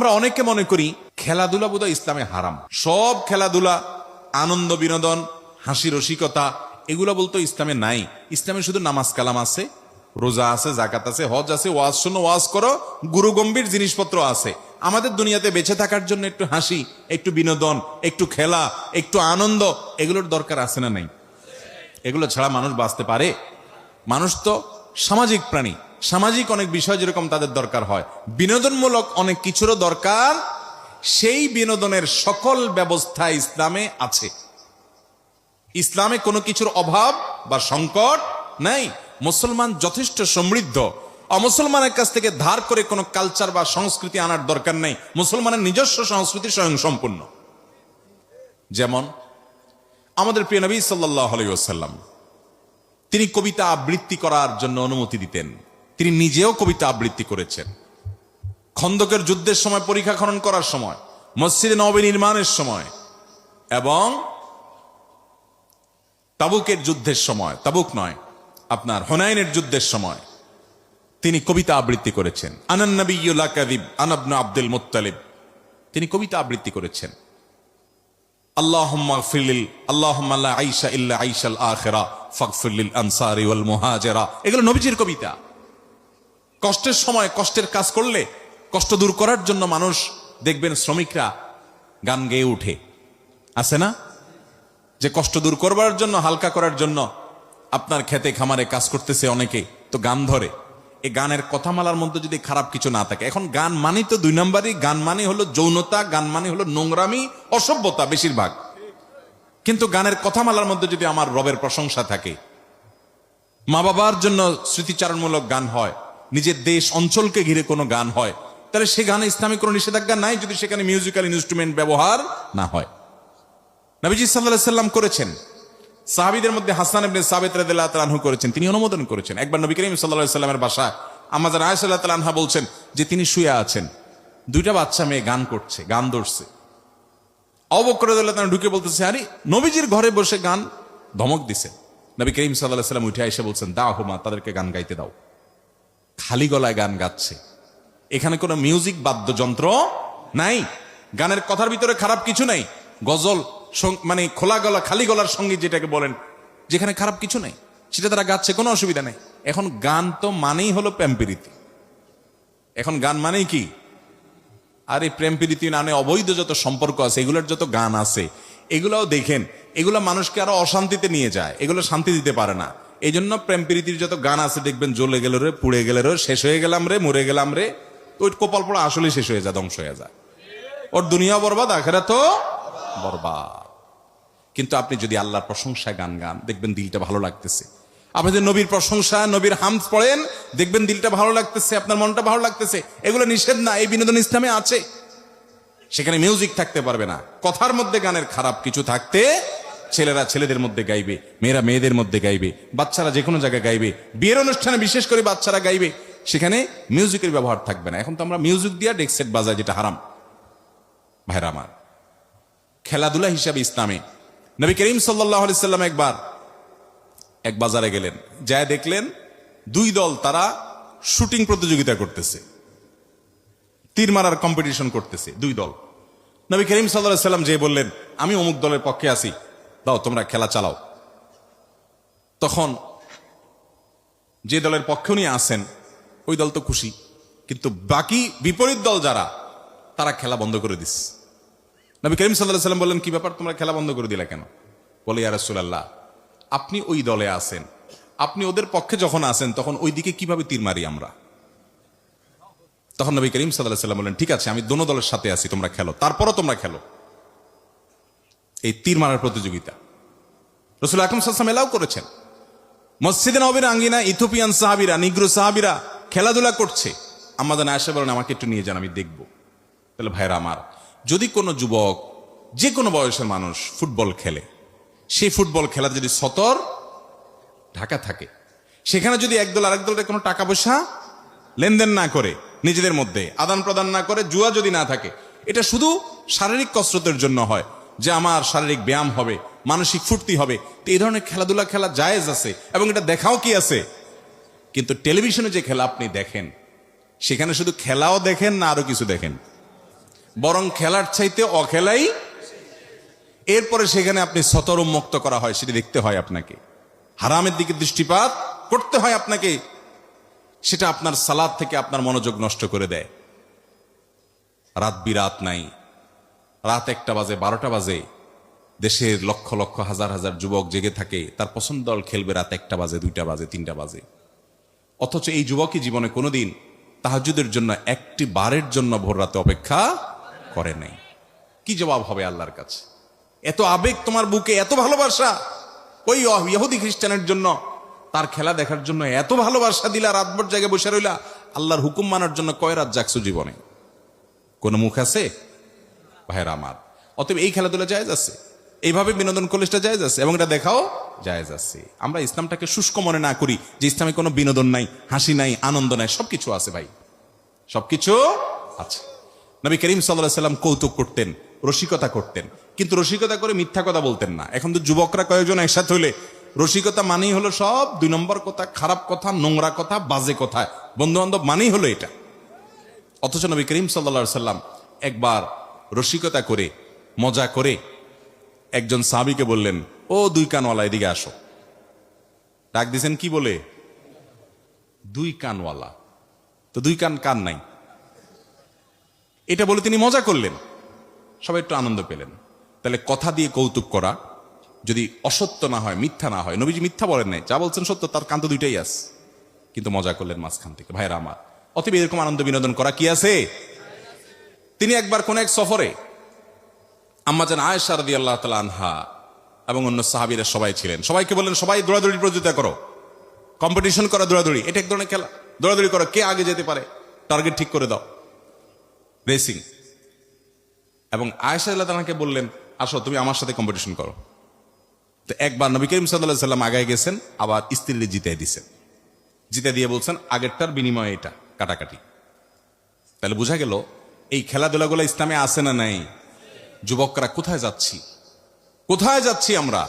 আমরা অনেকে মনে করি খেলাধুলা বোধহয় ইসলামে হারাম, সব খেলাধুলা, আনন্দ বিনোদন, হাসি রসিকতা, এগুলা বলতো ইসলামে নাই। ইসলামে শুধু নামাজ কালাম আছে, রোজা আছে, জাকাত আছে, হজ আছে, ওয়াজ শোনো, ওয়াজ করো, গুরু গম্ভীর জিনিসপত্র আছে। আমাদের দুনিয়াতে বেঁচে থাকার জন্য একটু হাসি, একটু বিনোদন, একটু খেলা, একটু আনন্দ, এগুলোর দরকার আছে না নাই? এগুলো ছাড়া মানুষ বাঁচতে পারে? মানুষ তো সামাজিক প্রাণী, সামাজিক অনেক বিষয় যেরকম তাদের দরকার হয়, বিনোদনমূলক অনেক কিছুরও দরকার। সেই বিনোদনের সকল ব্যবস্থা ইসলামে আছে। ইসলামে কোনো কিছুর অভাব বা সংকট নাই। মুসলমান যথেষ্ট সমৃদ্ধ। অমুসলমানের কাছ থেকে ধার করে কোনো কালচার বা সংস্কৃতি আনার দরকার নেই। মুসলমানের নিজস্ব সংস্কৃতি স্বয়ং সম্পূর্ণ। যেমন আমাদের প্রিয় নবী সাল্লাল্লাহু আলাইহি ওয়াসাল্লাম, তিনি কবিতা আবৃত্তি করার জন্য অনুমতি দিতেন। তিনি নিজেও কবিতা আবৃত্তি করেছেন। খন্দকের যুদ্ধের সময়, পরীক্ষা খনন করার সময়, মসজিদে নববী নির্মাণের সময় এবং তাবুকের যুদ্ধের সময়, তাবুক নয়, আপনার হুনাইনের যুদ্ধের সময় তিনি কবিতা আবৃত্তি করেছেন। আনান নবিয়্যু লা কাযিব আনা ইবনু আব্দুল মুত্তালিব, তিনি কবিতা আবৃত্তি করেছেন। আল্লাহুম্মা গফির আল্লাহুম্মা লা আইশা ইল্লা আইশাল আখিরা ফাগফির লিল আনসারি ওয়াল মুহাজিরা, এগুলো নবীজির কবিতা। কষ্টের সময় কষ্টের কাজ করলে কষ্ট দূর করার জন্য মানুষ দেখবেন শ্রমিকরা গান গেয়ে উঠে, আছে না? যে কষ্ট দূর করবার জন্য, হালকা করার জন্য আপনার খেতে খামারে কাজ করতেছে অনেকে, তো গান ধরে। এই গানের কথামালার মধ্যে যদি খারাপ কিছু না থাকে, এখন গান মানে তো দুই নম্বরই, গান মানে হলো যৌনতা, গান মানে হলো নোংরামি, অসভ্যতা বেশিরভাগ। কিন্তু গানের কথামালার মধ্যে যদি আমার রবের প্রশংসা থাকে, মা বাবার জন্য স্মৃতিচারণমূলক গান হয়, নিজের দেশ অঞ্চলকে ঘিরে কোনো গান হয়, তাহলে সে গানে ইসলামিক কোনো নিষেধাজ্ঞা নাই, যদি সেখানে মিউজিক্যাল ইনস্ট্রুমেন্ট ব্যবহার না হয়। নবীজি সাল্লাল্লাহু আলাইহি ওয়াসাল্লাম করেছেন। সাহাবীদের মধ্যে হাসান ইবনে সাবিত রাদিয়াল্লাহু তাআলা আনহু করেছেন, তিনি অনুমোদন করেছেন। একবার নবী করিম সাল্লাল্লাহু আলাইহি ওয়াসাল্লামের বাসায় আম্মা জান আয়েশা রাদিয়াল্লাহু তাআলা আনহা বলছেন যে তিনি শুয়ে আছেন, দুইটা বাচ্চা মেয়ে গান করছে, গান ধরছে। আবু বকর রাদিয়াল্লাহু তাআলা ঢুকে বলতেছে, আরে নবীজির ঘরে বসে গান, ধমক দিছে। নবী করিম সাল্লাল্লাহু আলাইহি ওয়াসাল্লাম উঠে এসে বলছেন, দাও হুমা, তাদেরকে গান গাইতে দাও। খালি গলায় গান গাচ্ছে, এখানে কোনো মিউজিক বাদ্যযন্ত্র নাই। গানের কথার ভিতরে খারাপ কিছু নাই। গজল মানে খোলা গলা, খালি গলার সঙ্গীত যেটাকে বলেন, যেখানে খারাপ কিছু নাই, সেটা তারা গাচ্ছে, কোনো অসুবিধা নেই। এখন গান তো মানেই হলো প্রেম প্রীতি। এখন গান মানেই কি? আরে প্রেম প্রীতি নামে অবৈধ যত সম্পর্ক আছে, এগুলোর যত গান আছে, এগুলাও দেখেন, এগুলো মানুষকে আরো অশান্তিতে নিয়ে যায়, এগুলো শান্তি দিতে পারে না। এই জন্য প্রেম প্রীতির যত গান আছে দেখবেন, জ্বলে গেল রে, পুড়ে গেল রে, শেষ হয়ে গেলাম রে, মরে গেলাম রে, ওই কপাল পড়া আসলে শেষ হয়ে যায়, ধ্বংস হয়ে যায়। ওর দুনিয়া বরবাদ, আখিরাত তো বরবাদ। কিন্তু আপনি যদি আল্লাহর প্রশংসায় গান গান, দেখবেন দিলটা ভালো লাগতেছে। আপনি যদি নবীর প্রশংসা, নবীর হামদ পড়েন, দেখবেন দিলটা ভালো লাগতেছে, আপনার মনটা ভালো লাগতেছে। এগুলো নিষেধ না, এই বিনোদন ইসলামে আছে। সেখানে মিউজিক থাকতে পারবে না, কথার মধ্যে গানের খারাপ কিছু থাকতে, ছেলেরা ছেলেদের মধ্যে গাইবে, মেয়েরা মেয়েদের মধ্যে গাইবে, বাচ্চারা যে কোনো জায়গায় গাইবে, বিয়ের অনুষ্ঠানে বিশেষ করে বাচ্চারা গাইবে, সেখানে মিউজিকের ব্যবহার থাকবে না। এখন তো আমরা মিউজিক দিয়ে ডেক সেট বাজাই, যেটা হারাম। ভাইরা আমার, খেলাধুলা হিসাবে ইসলামে নবী করিম সাল্লাল্লাহু আলাইহি ওয়াসাল্লাম একবার এক বাজারে গেলেন, যায় দেখলেন দুই দল তারা শুটিং প্রতিযোগিতা করতেছে, তীর মারার কম্পিটিশন করতেছে দুই দল। নবী করিম সাল্লাল্লাহু আলাইহি ওয়াসাল্লাম যে বললেন, আমি অমুক দলের পক্ষে আছি, দাও তোমরা খেলা চালাও। তখন যে দলের পক্ষে উনি আসেন, ওই দল তো খুশি, কিন্তু বাকি বিপরীত দল যারা, তারা খেলা বন্ধ করে দিস। নবী করিম সাল্লাল্লাহু আলাইহি ওয়াসাল্লাম বললেন, কি ব্যাপার, তোমরা খেলা বন্ধ করে দিলা কেন? বলে, ইয়া রাসূলুল্লাহ, আপনি ওই দলে আছেন, আপনি ওদের পক্ষে যখন আসেন তখন ওই দিকে কিভাবে তীর মারি আমরা? তখন নবী করিম সাল্লাল্লাহু আলাইহি ওয়াসাল্লাম বললেন, ঠিক আছে, আমি দোনো দলের সাথে আছি, তোমরা খেলো, তারপরও তোমরা খেলো এই তীর মারার প্রতিযোগিতা। রাসূল আকরাম সাল্লাল্লাহু আলাইহি ওয়াসাল্লাম এলাও করেছেন। মসজিদে নববীর আঙ্গিনায় ইথিওপিয়ান সাহাবীরা, নিগ্রো সাহাবীরা খেলাধুলা করছে। আম্মা জান আয়েশা বলেন, আমাকে একটু নিয়ে যান, আমি দেখবো। তাহলে ভাইরা আমার, যদি কোনো যুবক, যে কোনো বয়সের মানুষ ফুটবল খেলে, সেই ফুটবল খেলাতে যদি সতর ঢাকা থাকে, সেখানে যদি একদল আরেক দলের কোনো টাকা পয়সা লেনদেন না করে, নিজেদের মধ্যে আদান প্রদান না করে, জুয়া যদি না থাকে, এটা শুধু শারীরিক কসরতের জন্য হয়, যে আমার শারীরিক ব্যায়াম হবে, মানসিক ফুর্তি হবে, তো এই ধরনের খেলাধুলা খেলা জায়েজ আছে এবং এটা দেখাও কি আছে। কিন্তু টেলিভিশনে যে খেলা আপনি দেখেন, সেখানে শুধু খেলাও দেখেন না, আরো কিছু দেখেন। বরং খেলার চাইতে অখেলাই। এরপরে সেখানে আপনি সতর উন্মুক্ত করা হয়, সেটা দেখতে হয় আপনাকে, হারামের দিকে দৃষ্টিপাত করতে হয় আপনাকে, সেটা আপনার সালাত থেকে আপনার মনোযোগ নষ্ট করে দেয়। রাত বিরাত নাই, রাত 1টা বাজে 12টা বাজে, দেশের লক্ষ লক্ষ হাজার হাজার যুবক জেগে থাকে, তার পছন্দ দল খেলবে রাত 1টা বাজে 2টা বাজে 3টা বাজে। অথচ এই যুবকই জীবনে কোনোদিন তাহাজ্জুদের জন্য একটি বারের জন্য ভোর রাতে অপেক্ষা করে নাই। কি জবাব হবে আল্লাহর কাছে? এত আবেগ তোমার বুকে, এত ভালোবাসা, ওই ইহুদি খ্রিস্টানের জন্য, তার খেলা দেখার জন্য এত ভালোবাসা দিলা, রাতভর জায়গায় বসে রইলা, আল্লাহর হুকুম মানার জন্য কয় রাত জাগছো জীবনে? কোনো মুখ আছে ভাইরা আমার? অতএব এই খেলাধুলা জায়েজ আছে, এইভাবে বিনোদন করলে সেটা জায়েজ আছে, এবং এটা দেখাও জায়েজ আছে। আমরা ইসলামটাকে শুষ্ক মনে না করি যে ইসলামে কোনো বিনোদন নাই, হাসি নাই, আনন্দ নাই, সবকিছু আছে ভাই, সবকিছু আছে। নবী করিম সাল্লাল্লাহু আলাইহি সাল্লাম কৌতুক করতেন, রসিকতা করতেন, কিন্তু রসিকতা করে মিথ্যা কথা বলতেন না। এখন তো যুবকরা কয়েকজন একসাথে হলে রসিকতা মানেই হলো সব 2 নম্বর কথা, খারাপ কথা, নোংরা কথা, বাজে কথা, বন্ধু বান্ধব মানেই হলো এটা। অথচ নবী করিম সাল্লাল্লাহু আলাইহি সাল্লাম একবার রসিকতা করে, মজা করে একজন সাহাবীকে বললেন, ও 2 কানওয়ালা এদিকে আসো। ডাক দিছেন কি বলে? 2 কানওয়ালা। তো 2 কান নাই, এটা বলে তিনি মজা করলেন, সবাই একটু আনন্দ পেলেন। তাহলে কথা দিয়ে কৌতুক করা যদি অসত্য না হয়, মিথ্যা না হয়, নবীজি মিথ্যা বলেন নাই, যা বলছেন সত্য, তার কান তো 2টাই আছে, কিন্তু মজা করলেন মাঝখান থেকে। ভাইরা আমার, অতএব এরকম আনন্দ বিনোদন করা কি আছে? তিনি একবার কোন এক সফরে আম্মা জান আয়েশা রাদিয়াল্লাহু তাআলা আনহা এবং অন্য সাহাবীরা সবাই ছিলেন, সবাইকে বললেন, সবাই দৌড়াদৌড়ি প্রতিযোগিতা করো, কম্পিটিশন করো, দৌড়াদৌড়ি, এটা এক ধরনের খেলা, দৌড়াদৌড়ি করো, কে আগে যেতে পারে, টার্গেট ঠিক করে দাও, রেসিং। এবং আয়েশা রাদিয়াল্লাহু তাআলাকে বললেন, আসো তুমি আমার সাথে কম্পিটিশন করো। তো একবার নবী করিম সাল্লাল্লাহু আলাইহি সাল্লাম আগায় গেছেন, আবার স্ত্রীকে জিতাই দিয়েছেন, জিতে দিয়ে বলছেন আগেরটার বিনিময়ে এটা কাটাকাটি। তাহলে বোঝা গেল এই খেলাধুলাগুলো ইসলামে আছে না নাই? যুবকরা কোথায় যাচ্ছি, কোথায় যাচ্ছি আমরা?